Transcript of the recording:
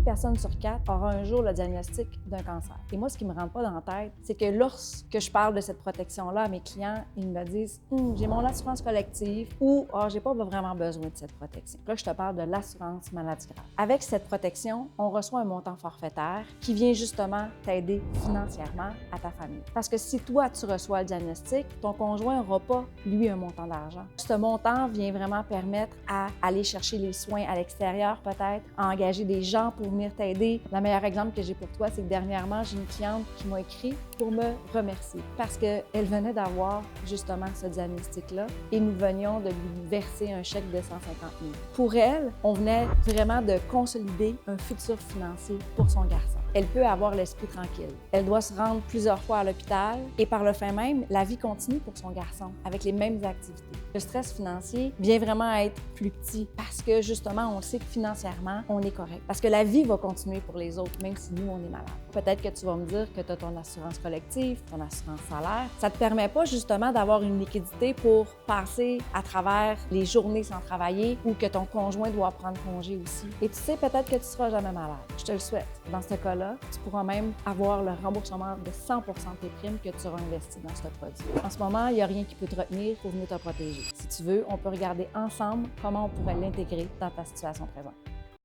une personne sur 4 aura un jour le diagnostic d'un cancer. Et moi, ce qui me rentre pas dans la tête, c'est que lorsque je parle de cette protection-là à mes clients, ils me disent « j'ai mon assurance collective » ou « j'ai pas vraiment besoin de cette protection ». Là, je te parle de l'assurance maladie grave. Avec cette protection, on reçoit un montant forfaitaire qui vient justement t'aider financièrement à ta famille. Parce que si toi, tu reçois le diagnostic, ton conjoint n'aura pas, lui, un montant d'argent. Ce montant vient vraiment permettre à aller chercher les soins à l'extérieur, peut-être, à engager des gens pour venir t'aider. Le meilleur exemple que j'ai pour toi, c'est que dernièrement, j'ai une cliente qui m'a écrit pour me remercier parce qu'elle venait d'avoir justement ce diagnostic-là et nous venions de lui verser un chèque de 150 000. Pour elle, on venait vraiment de consolider un futur financier pour son garçon. Elle peut avoir l'esprit tranquille. Elle doit se rendre plusieurs fois à l'hôpital et par le fait même, la vie continue pour son garçon avec les mêmes activités. Le stress financier vient vraiment être plus petit parce que justement, on sait que financièrement, on est correct. Parce que la vie va continuer pour les autres, même si nous, on est malade. Peut-être que tu vas me dire que tu as ton assurance collective, ton assurance salaire. Ça ne te permet pas justement d'avoir une liquidité pour passer à travers les journées sans travailler ou que ton conjoint doit prendre congé aussi. Et tu sais peut-être que tu ne seras jamais malade. Je te le souhaite. Dans ce cas-là, tu pourras même avoir le remboursement de 100% de tes primes que tu auras investi dans ce produit. En ce moment, il n'y a rien qui peut te retenir pour venir te protéger. Si tu veux, on peut regarder ensemble comment on pourrait l'intégrer dans ta situation présente.